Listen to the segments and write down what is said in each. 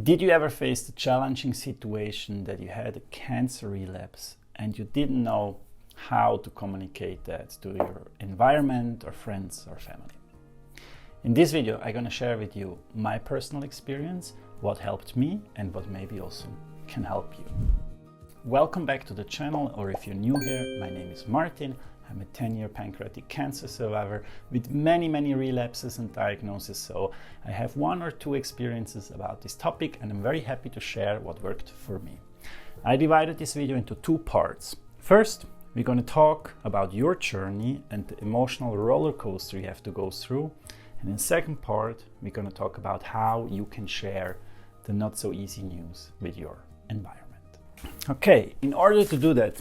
Did you ever face the challenging situation that you had a cancer relapse and you didn't know how to communicate that to your environment or friends or family? In this video, I'm going to share with you my personal experience, what helped me and what maybe also can help you. Welcome back to the channel, or if you're new here, my name is Martin. I'm a 10-year pancreatic cancer survivor with many relapses and diagnoses, so I have one or two experiences about this topic and I'm very happy to share what worked for me. I divided this video into two parts. First, we're going to talk about your journey and the emotional roller coaster you have to go through. And in the second part, we're going to talk about how you can share the not so easy news with your environment. Okay, in order to do that,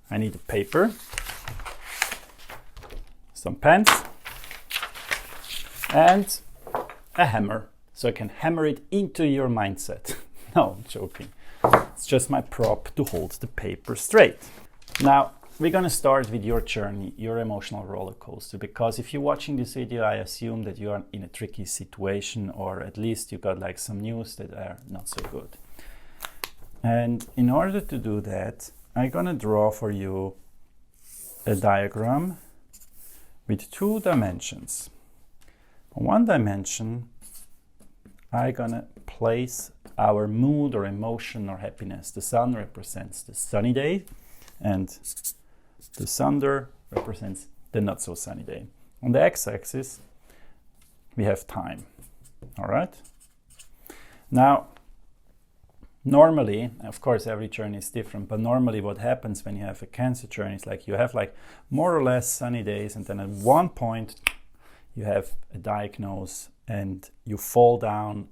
I need a paper, some pens, and a hammer, so I can hammer it into your mindset. No, I'm joking. It's just my prop to hold the paper straight. Now, we're going to start with your journey, your emotional roller coaster, because if you're watching this video, I assume that you are in a tricky situation, or at least you got like some news that are not so good. And in order to do that, I'm going to draw for you a diagram with two dimensions. On one dimension, I'm gonna place our mood or emotion or happiness. The sun represents the sunny day, and the thunder represents the not so sunny day. On the x-axis, we have time. All right? Now, normally, of course, every journey is different, but normally what happens when you have a cancer journey is like you have like more or less sunny days, and then at one point you have a diagnosis and you fall down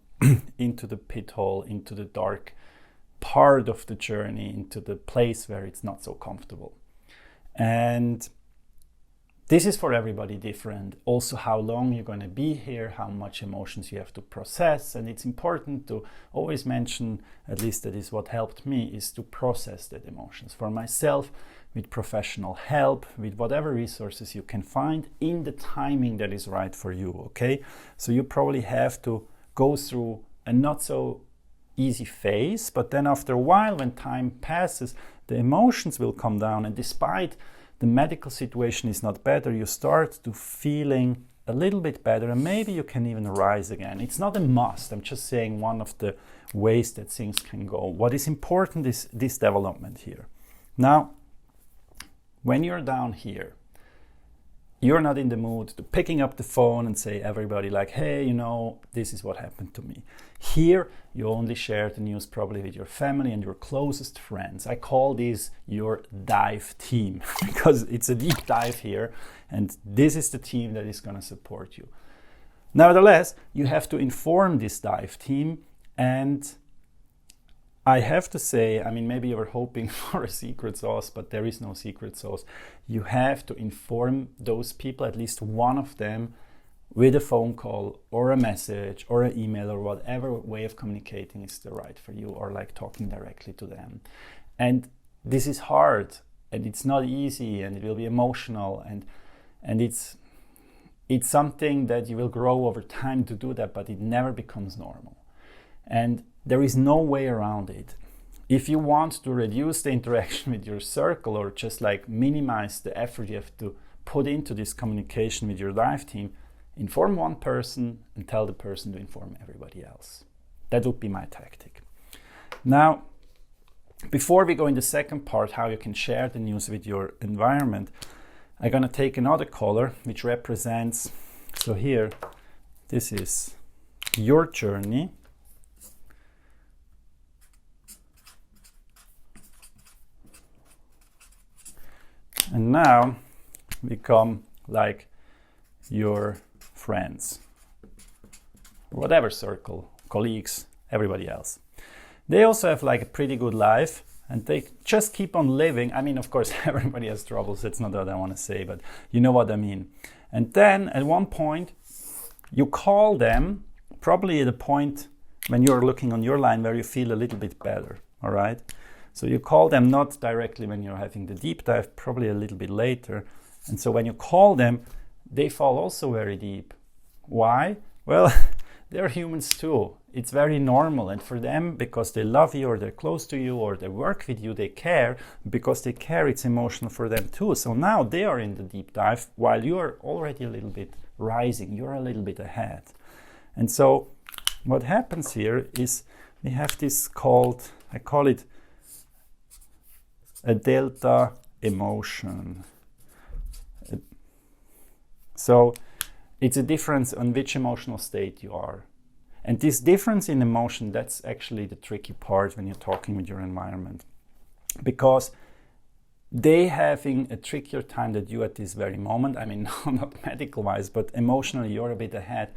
into the pit hole, into the dark part of the journey, into the place where it's not so comfortable. And this is for everybody different. Also, how long you're going to be here, how much emotions you have to process. And it's important to always mention, at least that is what helped me, is to process that emotions. For myself, with professional help, with whatever resources you can find in the timing that is right for you, okay? So you probably have to go through a not so easy phase, but then after a while, when time passes, the emotions will come down, and despite the medical situation is not better, you start to feeling a little bit better, and maybe you can even rise again. It's not a must. I'm just saying one of the ways that things can go. What is important is this development here. Now, when you're down here, you're not in the mood to picking up the phone and say everybody like, hey, you know, this is what happened to me. Here, you only share the news probably with your family and your closest friends. I call this your dive team because it's a deep dive here, and this is the team that is going to support you. Nevertheless, you have to inform this dive team, and I have to say, I mean, maybe you were hoping for a secret sauce, but there is no secret sauce. You have to inform those people, at least one of them, with a phone call or a message or an email or whatever way of communicating is the right for you, or like talking directly to them. And this is hard, and it's not easy, and it will be emotional, and it's something that you will grow over time to do that, but it never becomes normal. And there is no way around it. If you want to reduce the interaction with your circle, or just like minimize the effort you have to put into this communication with your dive team, inform one person and tell the person to inform everybody else. That would be my tactic. Now, before we go in the second part, how you can share the news with your environment, I'm going to take another color which represents, so here, this is your journey. And now we come like your friends, whatever circle, colleagues, everybody else. They also have like a pretty good life, and they just keep on living. I mean, of course, everybody has troubles. That's not what I want to say, but you know what I mean. And then at one point, you call them, probably at a point when you're looking on your line where you feel a little bit better, all right? So you call them not directly when you're having the deep dive, probably a little bit later. And so when you call them, they fall also very deep. Why? Well, they're humans too. It's very normal, and for them, because they love you or they're close to you or they work with you, they care. Because they care, it's emotional for them too. So now they are in the deep dive while you are already a little bit rising, you're a little bit ahead. And so what happens here is we have this called, I call it a delta emotion. So it's a difference on which emotional state you are. And this difference in emotion, that's actually the tricky part when you're talking with your environment. Because they having a trickier time than you at this very moment, I mean, not medical wise, but emotionally you're a bit ahead.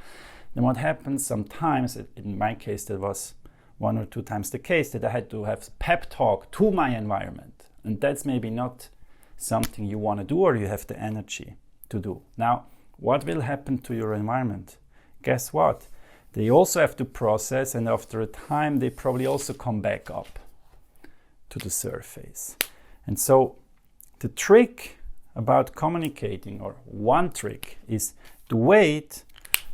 Then what happens sometimes, in my case, that was 1 or 2 times the case, that I had to have pep talk to my environment. And that's maybe not something you want to do or you have the energy to do. Now, what will happen to your environment? Guess what? They also have to process, and after a time, they probably also come back up to the surface. And so the trick about communicating, or one trick, is to wait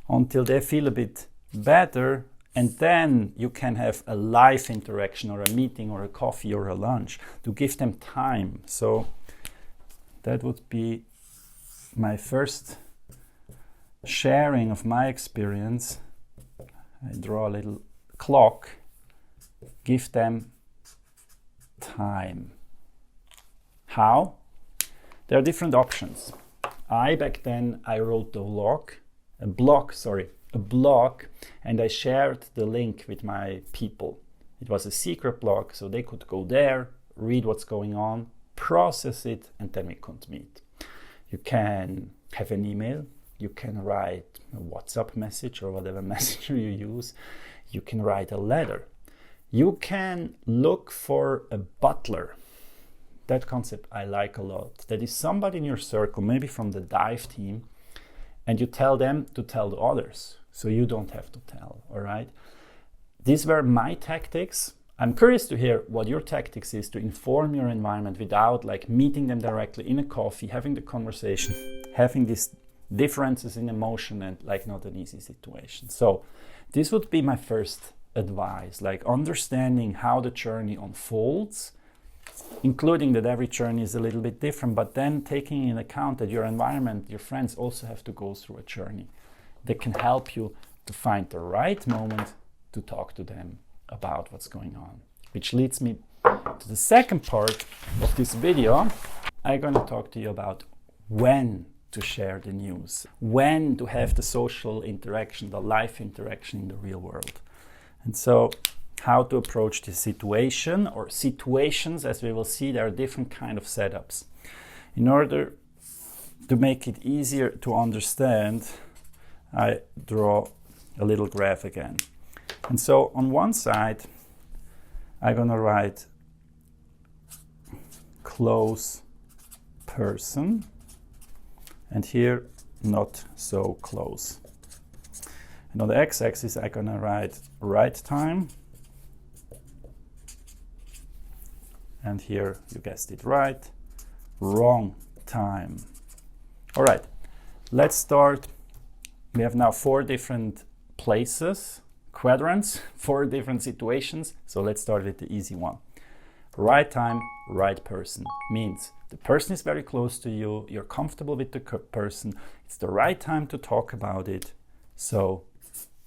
until they feel a bit better, and then you can have a live interaction or a meeting or a coffee or a lunch to give them time. So that would be my first sharing of my experience. I draw a little clock, give them time. How? There are different options. Back then I wrote a blog, and I shared the link with my people. It was a secret blog, so they could go there, read what's going on, process it, and then we could meet. You can have an email. You can write a WhatsApp message or whatever messenger you use. You can write a letter. You can look for a butler. That concept I like a lot. That is somebody in your circle, maybe from the dive team, and you tell them to tell the others, so you don't have to tell, all right? These were my tactics. I'm curious to hear what your tactics is to inform your environment without like meeting them directly in a coffee, having the conversation, having these differences in emotion, and like not an easy situation. So this would be my first advice, like understanding how the journey unfolds, including that every journey is a little bit different, but then taking into account that your environment, your friends also have to go through a journey that can help you to find the right moment to talk to them about what's going on. Which leads me to the second part of this video. I'm going to talk to you about when to share the news, when to have the social interaction, the live interaction in the real world. And so how to approach this situation, or situations, as we will see, there are different kind of setups. In order to make it easier to understand, I draw a little graph again. And so on one side, I'm gonna write close person, and here not so close. And on the x-axis, I'm gonna write right time, and here, you guessed it right, wrong time. All right, let's start. We have now 4 different places, quadrants, 4 different situations. So let's start with the easy one. Right time, right person means the person is very close to you, you're comfortable with the person, it's the right time to talk about it. So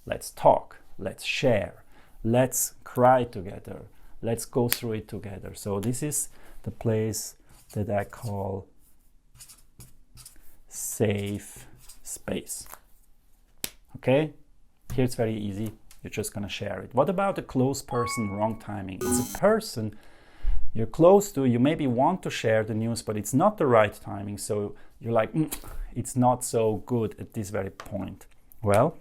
let's talk, let's share, let's cry together, let's go through it together. So this is the place that I call safe space. Okay, here it's very easy. You're just gonna share it. What about a close person, wrong timing? It's a person you're close to, you maybe want to share the news, but it's not the right timing. So you're like, it's not so good at this very point. Well,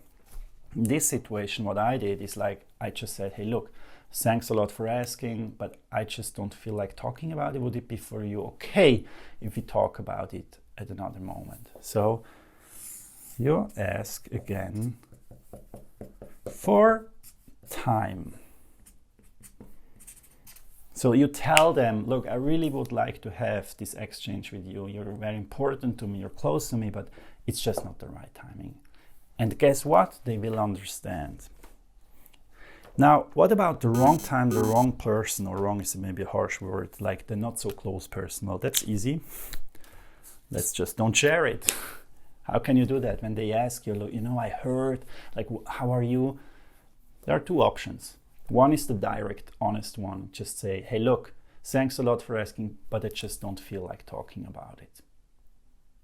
in this situation, what I did is like, I just said, hey, look, thanks a lot for asking, but I just don't feel like talking about it. Would it be for you okay if we talk about it at another moment? So you ask again for time. So you tell them, look, I really would like to have this exchange with you. You're very important to me, you're close to me, but it's just not the right timing. And guess what? They will understand. Now, what about the wrong time, the wrong person, or wrong is maybe a harsh word, like the not so close person? Well, that's easy. Let's just don't share it. How can you do that when they ask you, look, you know, I heard, like, how are you? There are two options. One is the direct, honest one. Just say, hey, look, thanks a lot for asking, but I just don't feel like talking about it.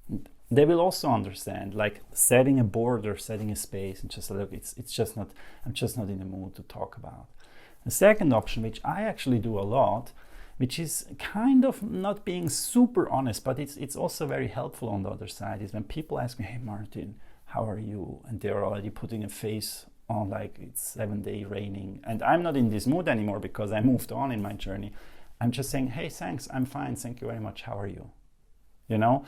And they will also understand, like setting a border, setting a space, and just look, it's just not, I'm just not in the mood to talk about. The second option, which I actually do a lot, which is kind of not being super honest, but it's also very helpful on the other side, is when people ask me, hey Martin, how are you? And they're already putting a face on like it's 7 days raining. And I'm not in this mood anymore because I moved on in my journey. I'm just saying, hey, thanks, I'm fine, thank you very much, how are you? You know?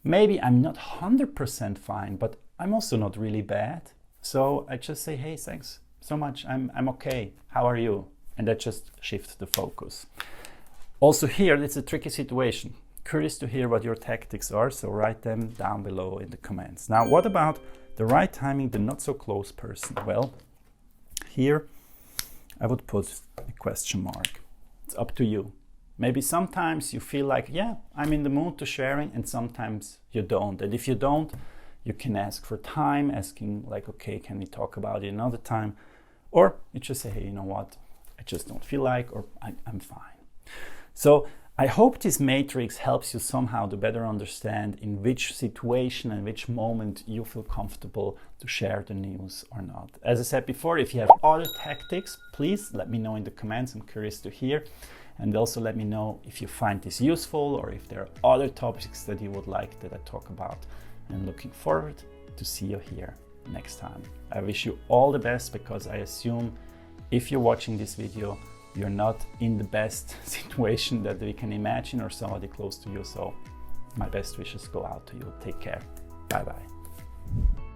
Maybe I'm not 100% fine, but I'm also not really bad. So I just say, hey, thanks so much. I'm okay. How are you? And that just shifts the focus. Also here, it's a tricky situation. Curious to hear what your tactics are, so write them down below in the comments. Now, what about the right timing, the not so close person? Well, here I would put a question mark. It's up to you. Maybe sometimes you feel like, yeah, I'm in the mood to sharing, and sometimes you don't. And if you don't, you can ask for time, asking like, okay, can we talk about it another time? Or you just say, hey, you know what? I just don't feel like, or I'm fine. So I hope this matrix helps you somehow to better understand in which situation and which moment you feel comfortable to share the news or not. As I said before, if you have other tactics, please let me know in the comments. I'm curious to hear. And also let me know if you find this useful or if there are other topics that you would like that I talk about. I'm looking forward to see you here next time. I wish you all the best, because I assume if you're watching this video, you're not in the best situation that we can imagine or somebody close to you. So my best wishes go out to you. Take care. Bye-bye.